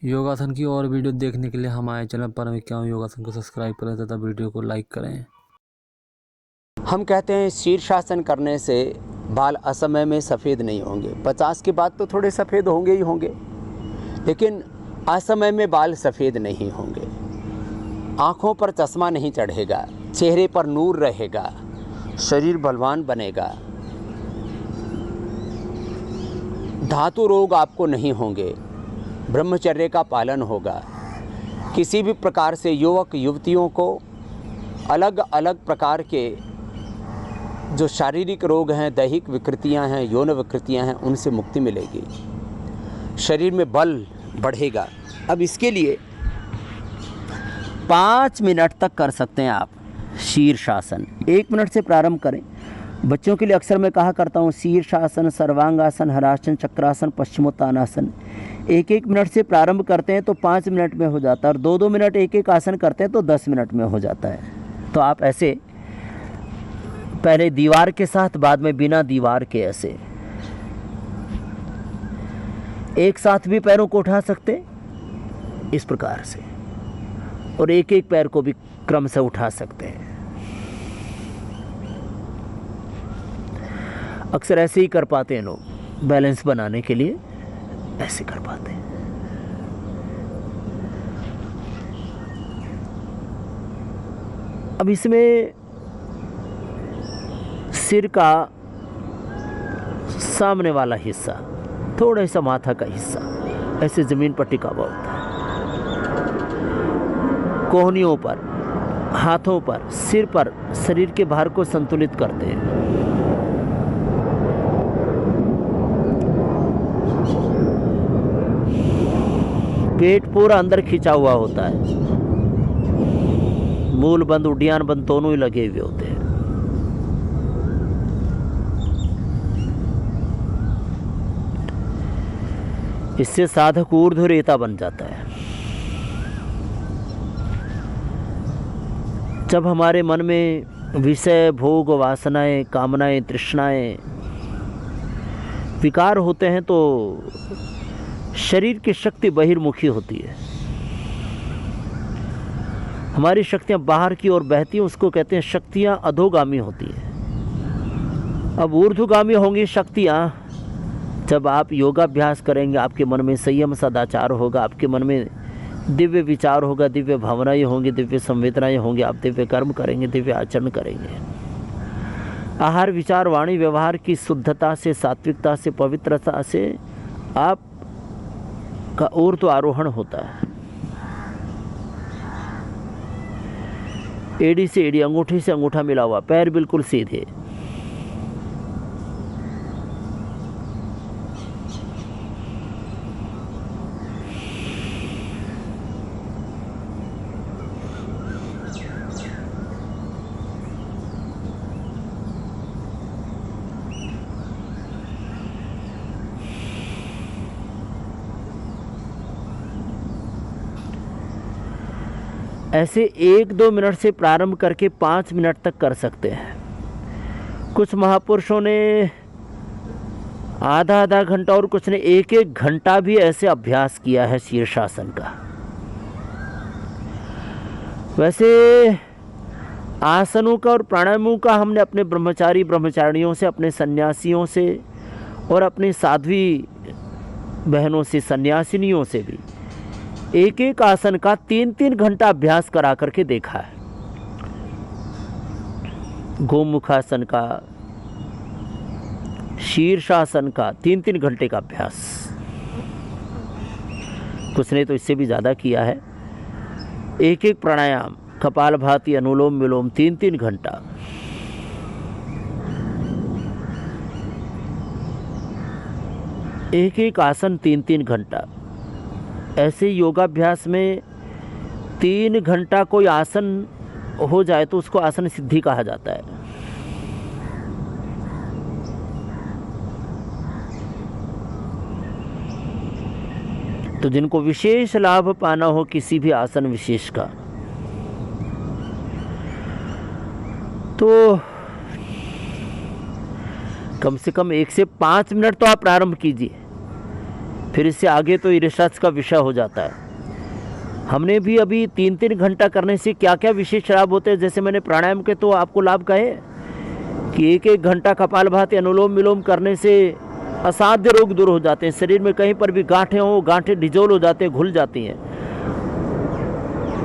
योगासन की और वीडियो देखने के लिए हमारे चैनल परम योगासन को सब्सक्राइब करें तथा वीडियो को लाइक करें। हम कहते हैं शीर्षासन करने से बाल असमय में सफ़ेद नहीं होंगे। 50 के बाद तो थोड़े सफ़ेद होंगे ही होंगे, लेकिन असमय में बाल सफ़ेद नहीं होंगे। आँखों पर चश्मा नहीं चढ़ेगा, चेहरे पर नूर रहेगा, शरीर बलवान बनेगा, धातु रोग आपको नहीं होंगे, ब्रह्मचर्य का पालन होगा। किसी भी प्रकार से युवक युवतियों को अलग अलग प्रकार के जो शारीरिक रोग हैं, दैहिक विकृतियां हैं, यौन विकृतियां हैं, उनसे मुक्ति मिलेगी। शरीर में बल बढ़ेगा। अब इसके लिए 5 मिनट तक कर सकते हैं आप शीर्षासन। 1 मिनट से प्रारंभ करें। बच्चों के लिए अक्सर मैं कहा करता हूँ शीर्षासन, सर्वांगासन, हरासन, चक्रासन, पश्चिमोत्तानासन। 1-1 मिनट से प्रारंभ करते हैं तो 5 मिनट में हो जाता है, और 2-2 मिनट एक आसन करते हैं तो 10 मिनट में हो जाता है। तो आप ऐसे पहले दीवार के साथ, बाद में बिना दीवार के, ऐसे एक साथ भी पैरों को उठा सकते इस प्रकार से, और एक एक पैर को भी क्रम से उठा सकते हैं। अक्सर ऐसे ही कर पाते हैं लोग, बैलेंस बनाने के लिए ऐसे कर पाते हैं। अब इसमें सिर का सामने वाला हिस्सा, थोड़ा सा माथा का हिस्सा ऐसे ज़मीन पर टिका हुआ होता है। कोहनियों पर, हाथों पर, सिर पर शरीर के भार को संतुलित करते हैं। पेट पूरा अंदर खिंचा हुआ होता है, मूल बंद, उड्डयन बंद दोनों ही लगे हुए होते हैं। इससे साधक ऊर्ध्वरेता बन जाता है। जब हमारे मन में विषय, भोग, वासनाएं, कामनाएं, तृष्णाएं, विकार होते हैं तो शरीर की शक्ति बहिर्मुखी होती है। हमारी शक्तियां बाहर की ओर बहती हैं, उसको कहते हैं शक्तियां अधोगामी होती है। अब ऊर्ध्वगामी होंगी शक्तियां जब आप योगाभ्यास करेंगे, आपके मन में संयम सदाचार होगा, आपके मन में दिव्य विचार होगा, दिव्य भावनाएं होंगी, दिव्य संवेदनाएं होंगी, आप दिव्य कर्म करेंगे, दिव्य आचरण करेंगे। आहार, विचार, वाणी, व्यवहार की शुद्धता से, सात्विकता से, पवित्रता से आप का ऊर्ध्व आरोहण होता है। एड़ी से एड़ी, अंगूठी से अंगूठा मिला हुआ, पैर बिल्कुल सीधे। ऐसे 1-2 मिनट से प्रारंभ करके 5 मिनट तक कर सकते हैं। कुछ महापुरुषों ने आधा घंटा और कुछ ने 1-1 घंटा भी ऐसे अभ्यास किया है शीर्षासन का। वैसे आसनों का और प्राणायामों का हमने अपने ब्रह्मचारी ब्रह्मचारिणियों से, अपने सन्यासियों से और अपनी साध्वी बहनों से, सन्यासिनियों से भी एक एक आसन का 3-3 घंटा अभ्यास करा करके देखा है। गोमुखासन का, शीर्षासन का 3-3 घंटे का अभ्यास। कुछ ने तो इससे भी ज़्यादा किया है। एक एक प्राणायाम, कपालभाति, अनुलोम विलोम 3-3 घंटा। एक एक आसन 3-3 घंटा। ऐसे योगाभ्यास में 3 घंटा कोई आसन हो जाए तो उसको आसन सिद्धि कहा जाता है। तो जिनको विशेष लाभ पाना हो किसी भी आसन विशेष का, तो कम से कम 1 से 5 मिनट तो आप प्रारंभ कीजिए। फिर इससे आगे तो ये रिसर्च का विषय हो जाता है। हमने भी अभी 3-3 घंटा करने से क्या क्या विशेष लाभ होते हैं, जैसे मैंने प्राणायाम के तो आपको लाभ कहे कि 1-1 घंटा कपालभाति अनुलोम विलोम करने से असाध्य रोग दूर हो जाते हैं। शरीर में कहीं पर भी गांठें हो, गांठें डिजोल्व हो जाते हैं, घुल जाती हैं,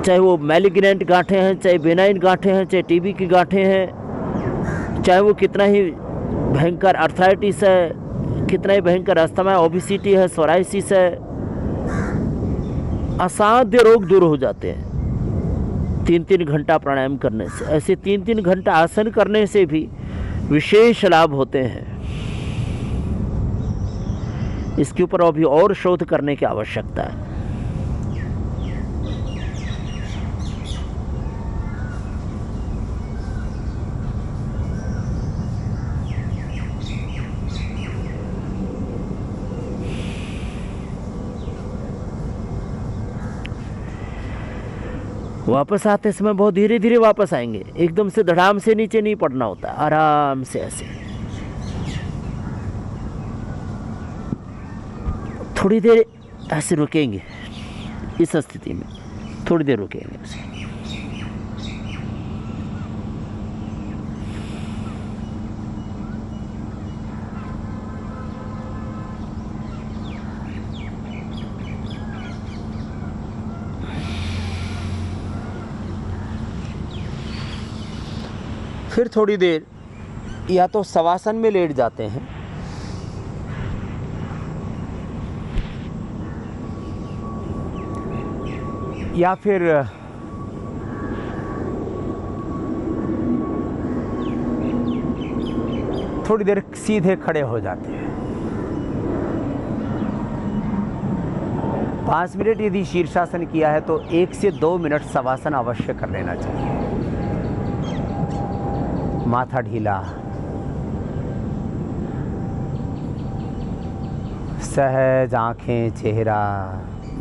चाहे वो मैलिग्नेंट गांठें हैं, चाहे बेनाइन गांठें हैं, चाहे टीबी की गांठें हैं, चाहे वो कितना ही भयंकर अर्थराइटिस है, कितना ही भयंकर अस्थमा, ओबेसिटी है, सोराइसिस है, असाध्य रोग दूर हो जाते हैं 3-3 घंटा प्राणायाम करने से। ऐसे 3-3 घंटा आसन करने से भी विशेष लाभ होते हैं। इसके ऊपर अभी और शोध करने की आवश्यकता है। वापस आते समय बहुत धीरे धीरे वापस आएंगे, एकदम से धड़ाम से नीचे नहीं पड़ना होता, आराम से ऐसे थोड़ी देर ऐसे रुकेंगे, इस स्थिति में थोड़ी देर रुकेंगे ऐसे। फिर थोड़ी देर या तो शवासन में लेट जाते हैं या फिर थोड़ी देर सीधे खड़े हो जाते हैं। 5 मिनट यदि शीर्षासन किया है तो 1 से 2 मिनट शवासन अवश्य कर लेना चाहिए। माथा ढीला, सहज आंखें, चेहरा,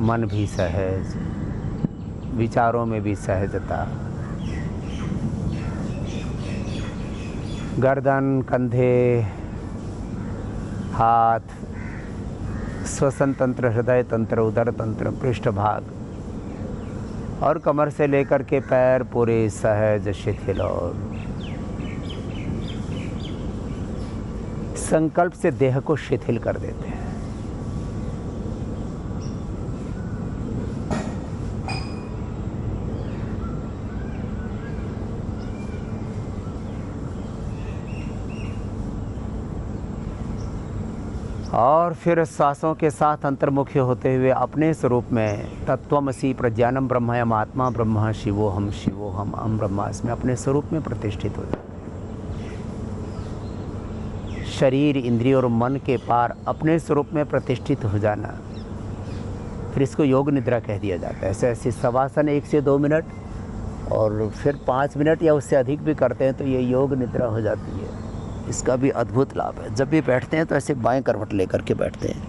मन भी सहज, विचारों में भी सहजता, गर्दन, कंधे, हाथ, श्वसन तंत्र, हृदय तंत्र, उदर तंत्र, पृष्ठभाग और कमर से लेकर के पैर पूरे सहज शिथिल और संकल्प से देह को शिथिल कर देते हैं। और फिर श्वासों के साथ अंतर्मुखी होते हुए अपने स्वरूप में तत्त्वमसि प्रज्ञानम ब्रह्मयम आत्मा ब्रह्म शिवोहम शिवोहम अहम ब्रह्मास्मि अपने स्वरूप में प्रतिष्ठित हो जाते। शरीर, इंद्रिय और मन के पार अपने स्वरूप में प्रतिष्ठित हो जाना, फिर इसको योग निद्रा कह दिया जाता है। ऐसे ऐसे शवासन 1 से 2 मिनट और फिर 5 मिनट या उससे अधिक भी करते हैं तो ये योग निद्रा हो जाती है। इसका भी अद्भुत लाभ है। जब भी बैठते हैं तो ऐसे बाएं करवट लेकर के बैठते हैं।